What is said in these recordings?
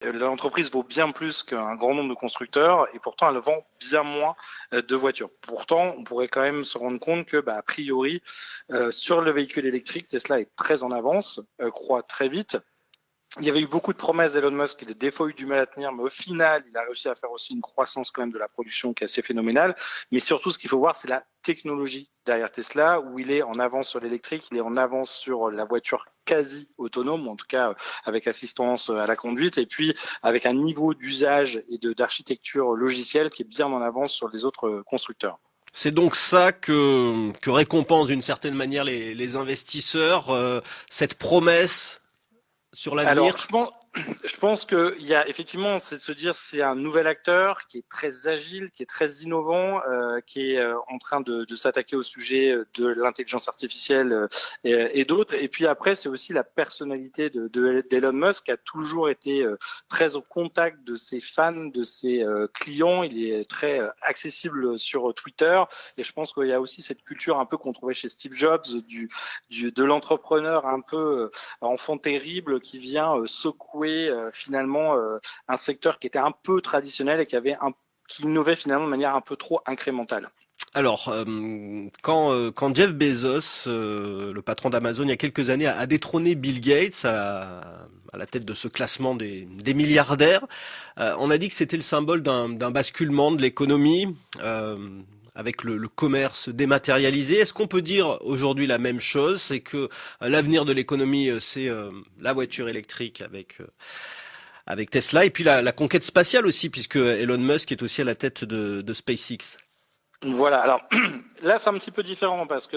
L'entreprise vaut bien plus qu'un grand nombre de constructeurs et pourtant elle vend bien moins de voitures. Pourtant, on pourrait quand même se rendre compte que, a priori, sur le véhicule électrique, Tesla est très en avance, croît très vite. Il y avait eu beaucoup de promesses d'Elon Musk qui, des fois, eu du mal à tenir, mais au final, il a réussi à faire aussi une croissance quand même de la production qui est assez phénoménale. Mais surtout, ce qu'il faut voir, c'est la technologie derrière Tesla, où il est en avance sur l'électrique, il est en avance sur la voiture quasi autonome, en tout cas avec assistance à la conduite, et puis avec un niveau d'usage et d'architecture logicielle qui est bien en avance sur les autres constructeurs. C'est donc ça que récompensent d'une certaine manière les investisseurs, cette promesse sur l'avenir. Alors, je pense qu'il y a effectivement, c'est de se dire, c'est un nouvel acteur qui est très agile, qui est très innovant, qui est en train de s'attaquer au sujet de l'intelligence artificielle et d'autres. Et puis après, c'est aussi la personnalité d'Elon Musk qui a toujours été très au contact de ses fans, de ses clients. Il est très accessible sur Twitter. Et je pense qu'il y a aussi cette culture un peu qu'on trouvait chez Steve Jobs, de l'entrepreneur un peu enfant terrible qui vient secouer finalement un secteur qui était un peu traditionnel et qui innovait finalement de manière un peu trop incrémentale. Alors, quand Jeff Bezos, le patron d'Amazon, il y a quelques années, a détrôné Bill Gates à la tête de ce classement des milliardaires, on a dit que c'était le symbole d'un basculement de l'économie. Avec le commerce dématérialisé. Est-ce qu'on peut dire aujourd'hui la même chose? C'est que l'avenir de l'économie, c'est la voiture électrique avec Tesla, et puis la conquête spatiale aussi, puisque Elon Musk est aussi à la tête de SpaceX. Voilà, alors là c'est un petit peu différent parce que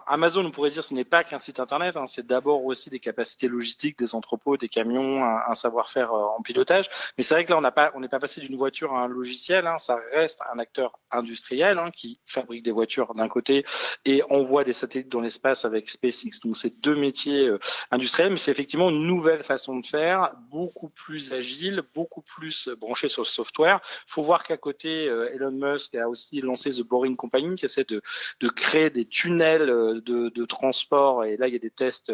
Amazon, on pourrait dire, ce n'est pas qu'un site internet, hein, c'est d'abord aussi des capacités logistiques, des entrepôts, des camions, un savoir-faire en pilotage. Mais c'est vrai que là on n'est pas passé d'une voiture à un logiciel, hein, ça reste un acteur industriel qui fabrique des voitures d'un côté et envoie des satellites dans l'espace avec SpaceX. Donc c'est deux métiers industriels, mais c'est effectivement une nouvelle façon de faire, beaucoup plus agile, beaucoup plus branchée sur le software. Il faut voir qu'à côté, Elon Musk a aussi lancé The Boring Company qui essaie de créer des tunnels de transport, et là il y a des tests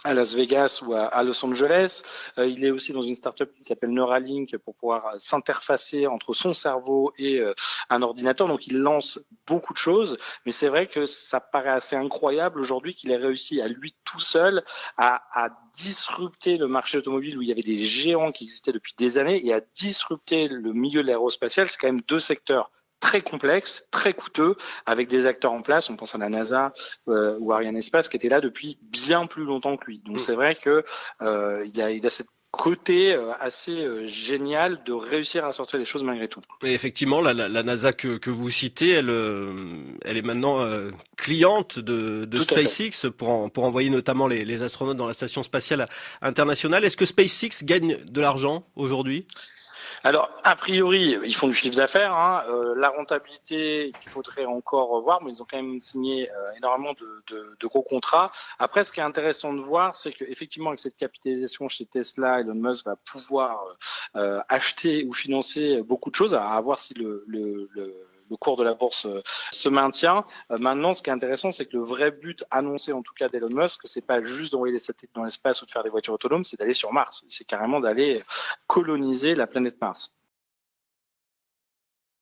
à Las Vegas ou à Los Angeles. Il est aussi dans une startup qui s'appelle Neuralink pour pouvoir s'interfacer entre son cerveau et un ordinateur. Donc il lance beaucoup de choses, mais c'est vrai que ça paraît assez incroyable aujourd'hui qu'il ait réussi à lui tout seul à disrupter le marché automobile où il y avait des géants qui existaient depuis des années et à disrupter le milieu de l'aérospatial. C'est quand même deux secteurs très complexe, très coûteux, avec des acteurs en place, on pense à la NASA ou Arianespace, qui étaient là depuis bien plus longtemps que lui. Donc c'est vrai que il a cette côté assez génial de réussir à sortir les choses malgré tout. Et effectivement, la NASA que vous citez, elle est maintenant cliente de Tout à fait. SpaceX pour envoyer notamment les astronautes dans la station spatiale internationale. Est-ce que SpaceX gagne de l'argent aujourd'hui? Alors, a priori, ils font du chiffre d'affaires. La rentabilité, il faudrait encore voir, mais ils ont quand même signé énormément de gros contrats. Après, ce qui est intéressant de voir, c'est qu'effectivement, avec cette capitalisation chez Tesla, Elon Musk va pouvoir acheter ou financer beaucoup de choses, à voir si le cours de la bourse se maintient. Maintenant, ce qui est intéressant, c'est que le vrai but annoncé, en tout cas d'Elon Musk, c'est pas juste d'envoyer des satellites dans l'espace ou de faire des voitures autonomes, c'est d'aller sur Mars. C'est carrément d'aller coloniser la planète Mars.